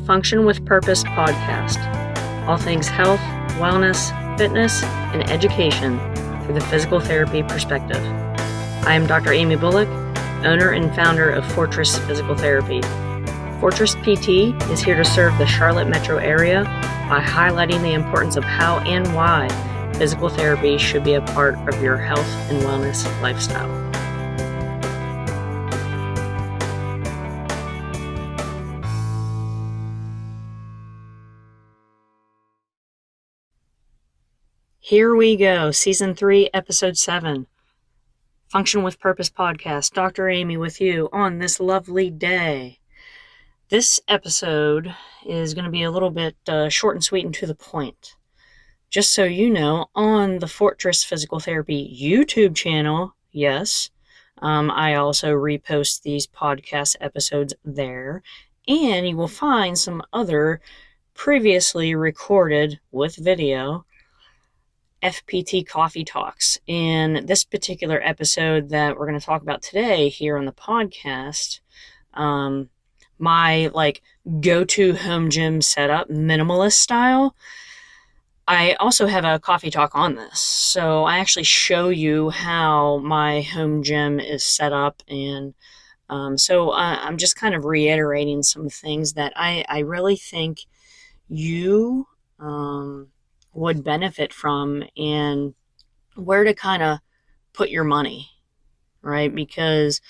Function with Purpose podcast. All things health, wellness, fitness, and education through the physical therapy perspective. I am Dr. Amy Bullock, owner and founder of Fortress Physical Therapy. Fortress PT is here to serve the Charlotte metro area by highlighting the importance of how and why physical therapy should be a part of your health and wellness lifestyle. Here we go, Season 3, Episode 7, Function with Purpose podcast. Dr. Amy with you on this lovely day. This episode is going to be a little bit short and sweet and to the point. Just so you know, on the Fortress Physical Therapy YouTube channel, yes, I also repost these podcast episodes there, and you will find some other previously recorded with video FPT Coffee Talks. In this particular episode that we're going to talk about today here on the podcast, my go-to home gym setup, minimalist style, I also have a coffee talk on this. So I actually show you how my home gym is set up, and so I'm just kind of reiterating some things that I really think you would benefit from and where to kind of put your money, right? Because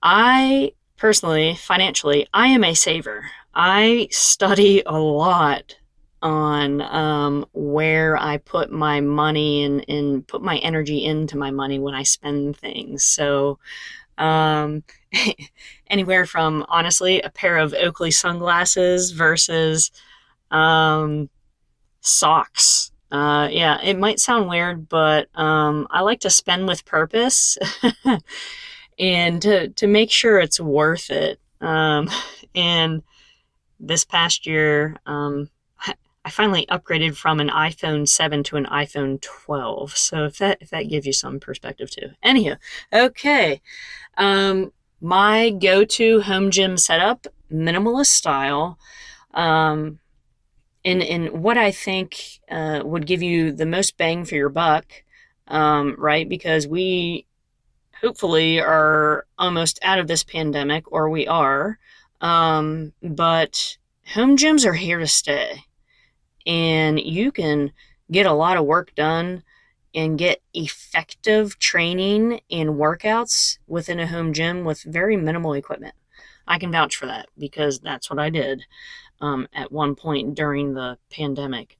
I personally, financially, I am a saver. I study a lot on where I put my money and put my energy into my money when I spend things. So anywhere from, honestly, a pair of Oakley sunglasses versus socks. Yeah, it might sound weird, but I like to spend with purpose and to make sure it's worth it. And this past year, I finally upgraded from an iPhone 7 to an iPhone 12. So if that gives you some perspective too. Anywho, okay. My go-to home gym setup, minimalist style, and what I think would give you the most bang for your buck, right? Because we hopefully are almost out of this pandemic, or we are, but home gyms are here to stay. And you can get a lot of work done and get effective training and workouts within a home gym with very minimal equipment. I can vouch for that because that's what I did at one point during the pandemic.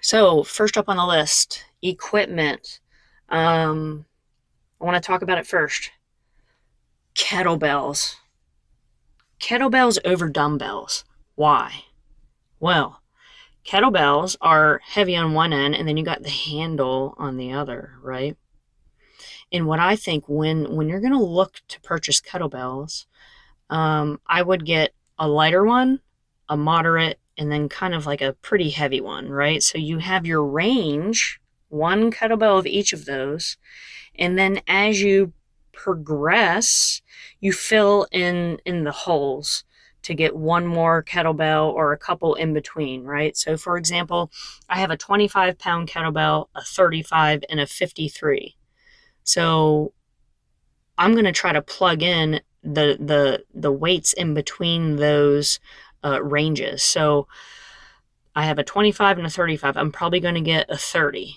So first up on the list, equipment. I want to talk about it first. Kettlebells. Kettlebells over dumbbells. Why? Well, kettlebells are heavy on one end, and then you got the handle on the other, right? And what I think when you're going to look to purchase kettlebells, I would get a lighter one, a moderate, and then kind of like a pretty heavy one, right? So you have your range, one kettlebell of each of those, and then as you progress, you fill in the holes to get one more kettlebell or a couple in between, right? So for example, I have a 25-pound kettlebell, a 35, and a 53. So I'm going to try to plug in the weights in between those ranges. So I have a 25 and a 35. I'm probably going to get a 30,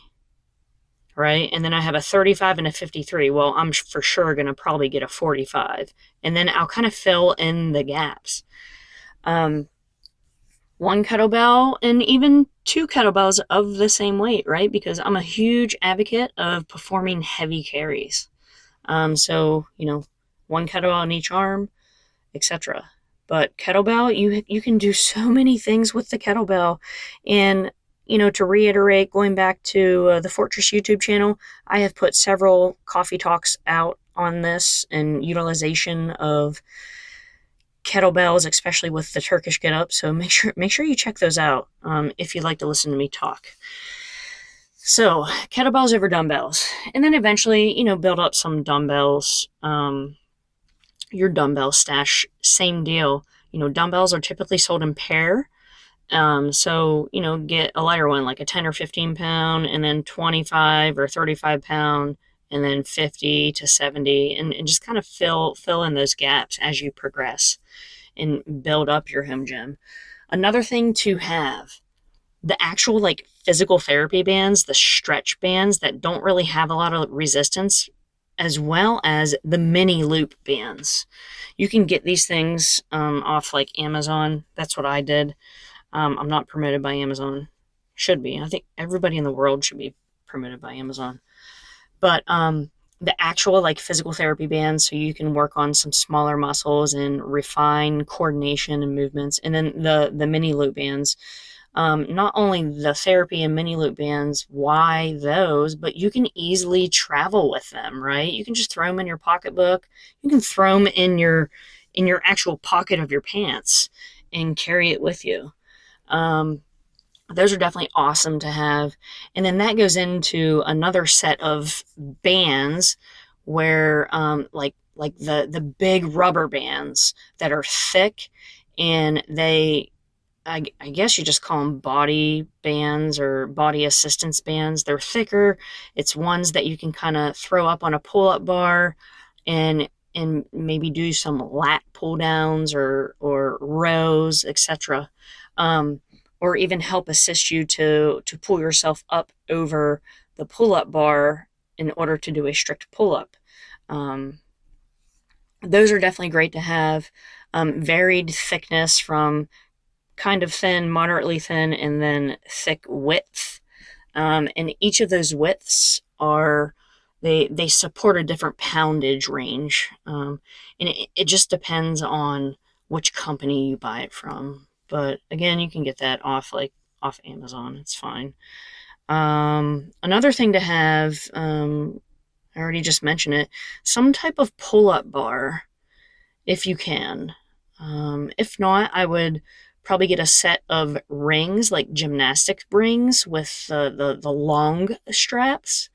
right? And then I have a 35 and a 53. Well, I'm for sure going to probably get a 45. And then I'll kind of fill in the gaps. One kettlebell and even two kettlebells of the same weight, right? Because I'm a huge advocate of performing heavy carries. So, one kettlebell on each arm, etc. But kettlebell, you can do so many things with the kettlebell. And, to reiterate, going back to the Fortress YouTube channel, I have put several coffee talks out on this and utilization of kettlebells, especially with the Turkish get up. So make sure you check those out if you'd like to listen to me talk. So kettlebells over dumbbells, and then eventually, build up some dumbbells. Your dumbbell stash, same deal. Dumbbells are typically sold in pair. So, get a lighter one, like a 10 or 15 pound, and then 25 or 35 pound, and then 50 to 70, and just kind of fill in those gaps as you progress and build up your home gym. Another thing to have, the actual like physical therapy bands, the stretch bands that don't really have a lot of resistance, as well as the mini loop bands. You can get these things off like Amazon. That's what I did. I'm not promoted by Amazon. Should be. I think everybody in the world should be promoted by Amazon. But the actual like physical therapy bands, so you can work on some smaller muscles and refine coordination and movements. And then the mini loop bands. Not only the therapy and mini loop bands, why those, but you can easily travel with them, right? You can just throw them in your pocketbook. You can throw them in your actual pocket of your pants and carry it with you. Those are definitely awesome to have. And then that goes into another set of bands where like the big rubber bands that are thick, and I guess you just call them body bands or body assistance bands. They're thicker. It's ones that you can kind of throw up on a pull-up bar and maybe do some lat pull downs or rows, etc. Or even help assist you to pull yourself up over the pull-up bar in order to do a strict pull-up. Those are definitely great to have. Varied thickness from kind of thin, moderately thin, and then thick width. And each of those widths they support a different poundage range. And it just depends on which company you buy it from. But again, you can get that off Amazon. It's fine. Another thing to have, I already just mentioned it, some type of pull-up bar, if you can. If not, I would probably get a set of rings, like gymnastic rings with the long straps,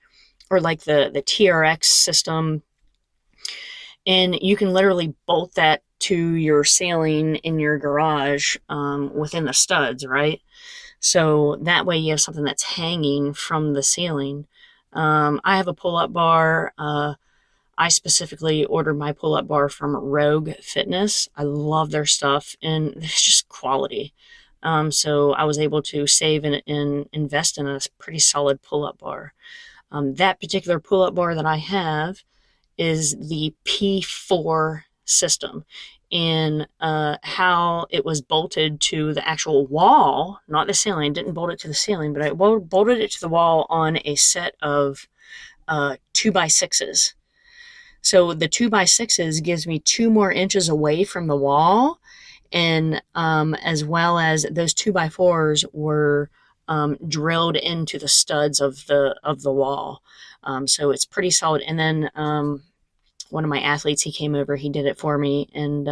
or like the TRX system. And you can literally bolt that to your ceiling in your garage within the studs, right? So that way you have something that's hanging from the ceiling. I have a pull-up bar. I specifically ordered my pull-up bar from Rogue Fitness. I love their stuff, and it's just quality. So I was able to save and invest in a pretty solid pull-up bar. That particular pull-up bar that I have is the P4 system, and how it was bolted to the actual wall, not the ceiling. I didn't bolt it to the ceiling, but I bolted it to the wall on a set of 2x6s. So the 2x6s gives me 2 more inches away from the wall, and as well as those 2x4s were drilled into the studs of the wall. So it's pretty solid. And then one of my athletes, he came over, he did it for me, and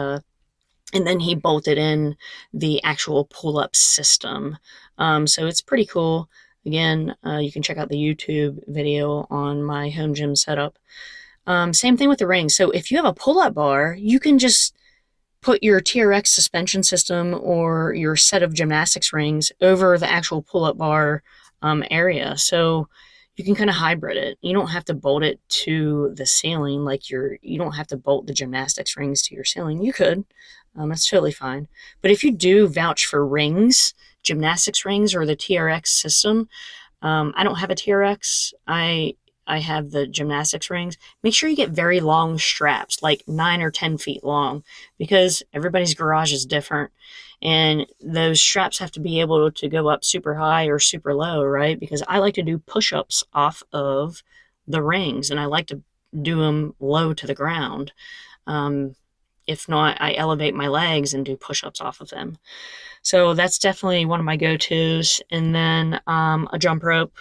then he bolted in the actual pull-up system. So it's pretty cool. Again, you can check out the YouTube video on my home gym setup. Same thing with the rings. So if you have a pull-up bar, you can just put your TRX suspension system or your set of gymnastics rings over the actual pull-up bar area. So you can kind of hybrid it. You don't have to bolt it to the ceiling like you don't have to bolt the gymnastics rings to your ceiling. You could. That's totally fine. But if you do vouch for rings, gymnastics rings, or the TRX system, I don't have a TRX. I have the gymnastics rings. Make sure you get very long straps, like 9 or 10 feet long, because everybody's garage is different. And those straps have to be able to go up super high or super low, right? Because I like to do push-ups off of the rings, and I like to do them low to the ground. If not, I elevate my legs and do push-ups off of them. So that's definitely one of my go-tos. And then a jump rope.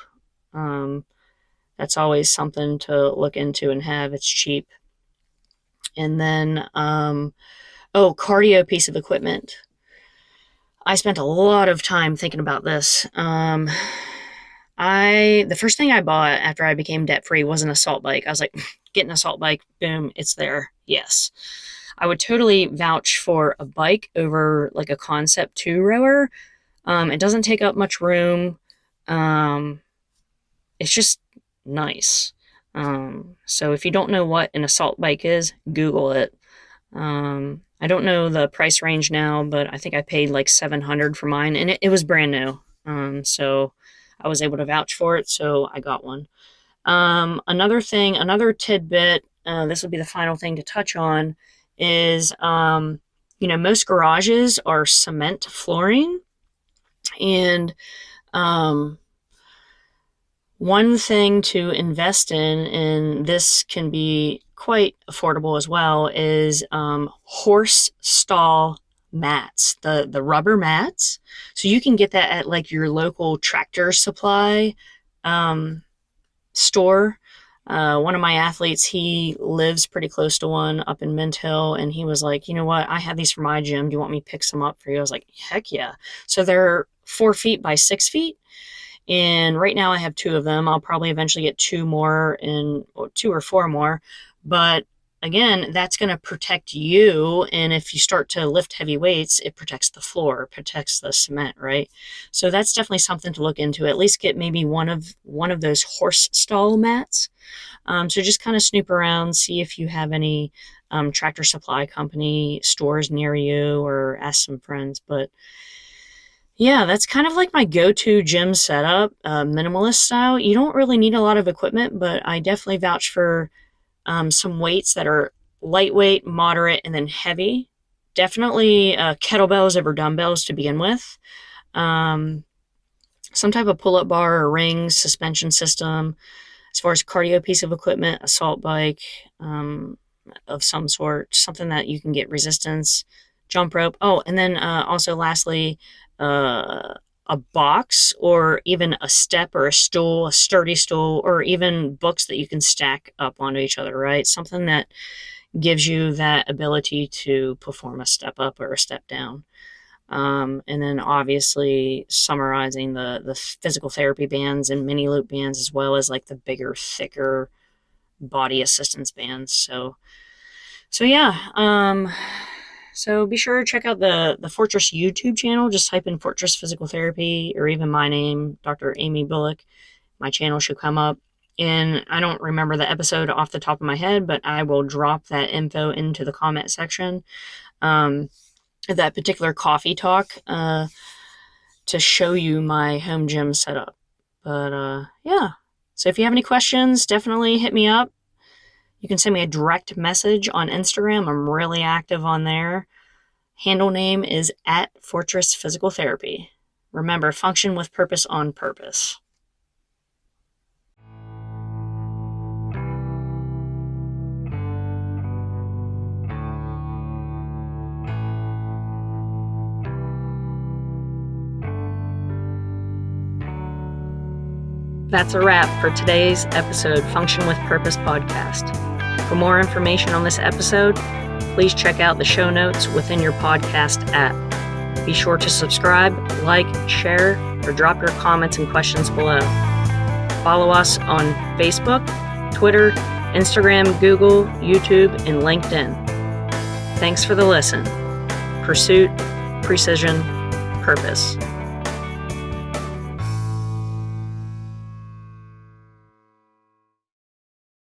That's always something to look into and have. It's cheap. And then, cardio piece of equipment. I spent a lot of time thinking about this. The first thing I bought after I became debt-free was an assault bike. I was like, get an assault bike, boom, it's there. Yes. I would totally vouch for a bike over like a Concept 2 rower. It doesn't take up much room. It's just nice. So if you don't know what an assault bike is, Google it. I don't know the price range now, but I think I paid like $700 for mine, and it was brand new. So I was able to vouch for it, so I got one. Another tidbit, this will be the final thing to touch on, is, most garages are cement flooring. And one thing to invest in, and this can be quite affordable as well, is horse stall mats, the rubber mats. So you can get that at like your local Tractor Supply store. One of my athletes, he lives pretty close to one up in Mint Hill, and he was like, you know what, I have these for my gym. Do you want me to pick some up for you? I was like, heck yeah. So they're 4 feet by 6 feet. And right now I have 2 of them. I'll probably eventually get 2 more or 2 or 4 more. But again, that's going to protect you. And if you start to lift heavy weights, it protects the floor, it protects the cement, right? So that's definitely something to look into. At least get maybe one of those horse stall mats. So just kind of snoop around, see if you have any Tractor Supply Company stores near you, or ask some friends. But yeah, that's kind of like my go-to gym setup, minimalist style. You don't really need a lot of equipment, but I definitely vouch for some weights that are lightweight, moderate, and then heavy. Definitely kettlebells over dumbbells to begin with. Some type of pull-up bar or rings, suspension system. As far as cardio piece of equipment, assault bike of some sort, something that you can get resistance, jump rope. Oh, and then also lastly, a box, or even a step or a stool, a sturdy stool, or even books that you can stack up onto each other, right? Something that gives you that ability to perform a step up or a step down. And then obviously summarizing the physical therapy bands and mini loop bands, as well as like the bigger, thicker body assistance bands. So yeah. So be sure to check out the Fortress YouTube channel. Just type in Fortress Physical Therapy, or even my name, Dr. Amy Bullock. My channel should come up. And I don't remember the episode off the top of my head, but I will drop that info into the comment section. That particular coffee talk to show you my home gym setup. But yeah. So if you have any questions, definitely hit me up. You can send me a direct message on Instagram. I'm really active on there. Handle name is @Fortress Physical Therapy. Remember, function with purpose on purpose. That's a wrap for today's episode, Function with Purpose podcast. For more information on this episode, please check out the show notes within your podcast app. Be sure to subscribe, like, share, or drop your comments and questions below. Follow us on Facebook, Twitter, Instagram, Google, YouTube, and LinkedIn. Thanks for the listen. Pursuit, precision, purpose.